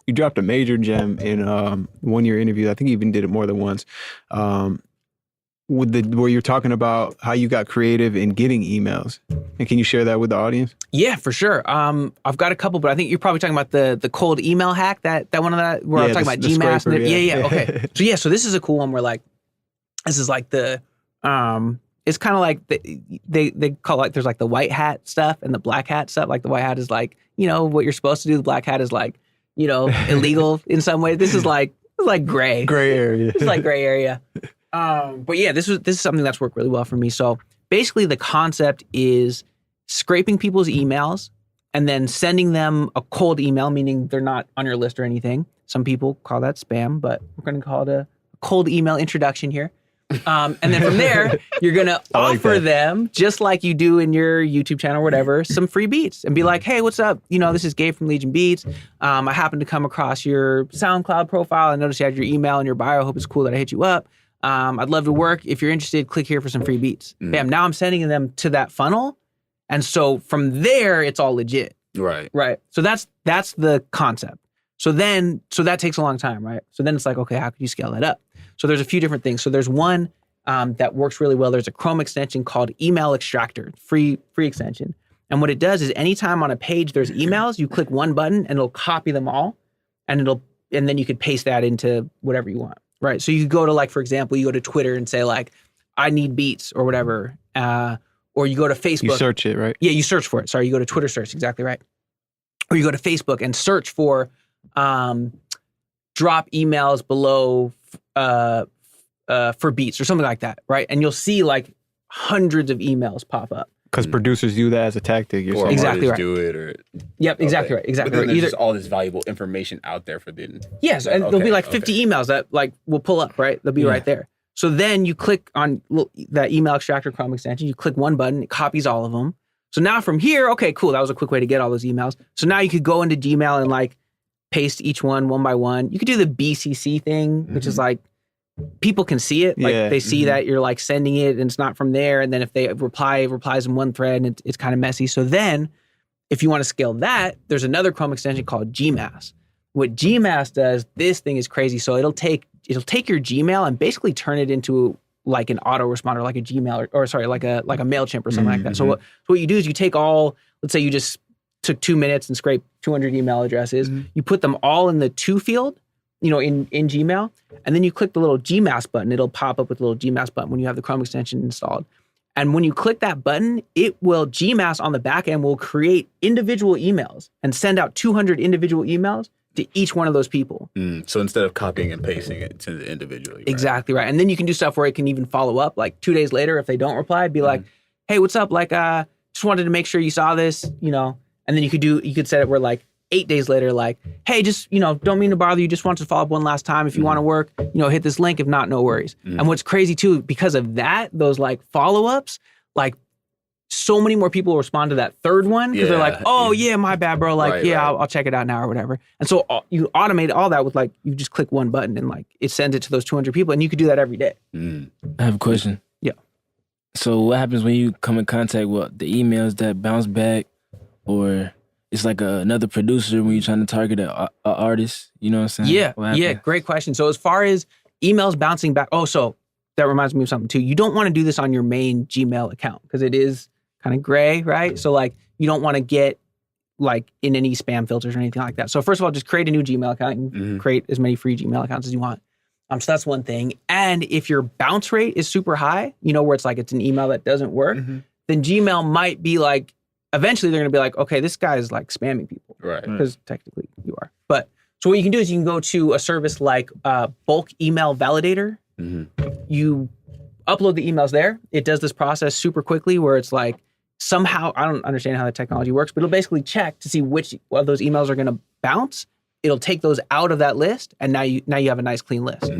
you dropped a major gem in one of your interviews. I think you even did it more than once. Where you're talking about how you got creative in getting emails. And can you share that with the audience? Yeah, for sure. I've got a couple, but I think you're probably talking about the cold email hack, that one of that where I'm talking about GMass. Scraper, yeah. Okay. So this is a cool one where like, this is like the, it's kind of like they call it, like, there's like the white hat stuff and the black hat stuff. Like the white hat is like, what you're supposed to do. The black hat is like, illegal in some way. This is like gray. Gray area. It's like gray area. But yeah, this is something that's worked really well for me. So basically the concept is scraping people's emails and then sending them a cold email, meaning they're not on your list or anything. Some people call that spam, but we're going to call it a cold email introduction here. And then from there, you're going to offer them, just like you do in your YouTube channel or whatever, some free beats and be like, hey, what's up? This is Gabe from Legion Beats. I happened to come across your SoundCloud profile. I noticed you had your email in your bio. I hope it's cool that I hit you up. I'd love to work. If you're interested, click here for some free beats. Bam. Now I'm sending them to that funnel. And so from there, it's all legit. Right. So that's the concept. So that takes a long time, right? So then it's like, okay, how could you scale that up? So there's a few different things. So there's one that works really well. There's a Chrome extension called Email Extractor, free extension. And what it does is anytime on a page there's emails, you click one button and it'll copy them all, and then you could paste that into whatever you want, right? So you could go to, like, for example, you go to Twitter and say like, I need beats or whatever, or you go to Facebook. You search it, right? Yeah, you search for it. Sorry, you go to Twitter search, exactly right. Or you go to Facebook and search for drop emails below for beats or something like that, right? And you'll see like hundreds of emails pop up. Because producers do that as a tactic. Or exactly right. Do it, or exactly right. Exactly but then right. there's just all this valuable information out there for them. Yes, and there'll be like 50 emails that like will pull up, right? They'll be right there. So then you click on that email extractor Chrome extension. You click one button, it copies all of them. So now from here, okay, cool. That was a quick way to get all those emails. So now you could go into Gmail and like paste each one by one. You could do the BCC thing, which is like, people can see it. Like they see that you're like sending it and it's not from there. And then if they replies in one thread and it's kind of messy. So then if you want to scale that, there's another Chrome extension called Gmass. What Gmass does, this thing is crazy. So it'll take your Gmail and basically turn it into like an autoresponder, like a Gmail or like a MailChimp or something like that. So what you do is you take let's say you just took 2 minutes and scraped 200 email addresses. You put them all in the to field, in Gmail, and then you click the little Gmass button. It'll pop up with a little Gmass button when you have the Chrome extension installed. And when you click that button, Gmass on the back end will create individual emails and send out 200 individual emails to each one of those people. So instead of copying and pasting it to the individual. Exactly right. And then you can do stuff where it can even follow up, like 2 days later, if they don't reply, be like, hey, what's up? Like, just wanted to make sure you saw this, and then you could set it where like 8 days later, like, hey, just, don't mean to bother you. Just want to follow up one last time. If you want to work, hit this link. If not, no worries. And what's crazy too, because of that, those like follow-ups, like so many more people respond to that third one because they're like, oh yeah, my bad, bro. Like, I'll check it out now or whatever. And so you automate all that with like, you just click one button and like it sends it to those 200 people, and you could do that every day. I have a question. Yeah. So what happens when you come in contact with the emails that bounce back, or it's like another producer when you're trying to target an artist? You know what I'm saying? Yeah, great question. So as far as emails bouncing back, so that reminds me of something too. You don't want to do this on your main Gmail account because it is kind of gray, right? So like you don't want to get like in any spam filters or anything like that. So first of all, just create a new Gmail account and create as many free Gmail accounts as you want. So that's one thing. And if your bounce rate is super high, where it's like it's an email that doesn't work, then Gmail might be like, eventually they're going to be like, okay, this guy is like spamming people. Right. Because technically you are. But so what you can do is you can go to a service like Bulk Email Validator. You upload the emails there. It does this process super quickly where it's like somehow, I don't understand how the technology works, but it'll basically check to see which of those emails are going to bounce. It'll take those out of that list, and now you have a nice clean list.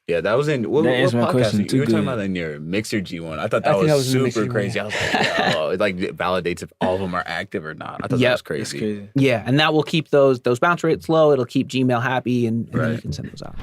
Yeah, that was in what my question. You were talking about in your Mixer G one. I thought that was super crazy. I was like, it like validates if all of them are active or not. I thought that was crazy. Yeah, and that will keep those bounce rates low. It'll keep Gmail happy, and then you can send those out.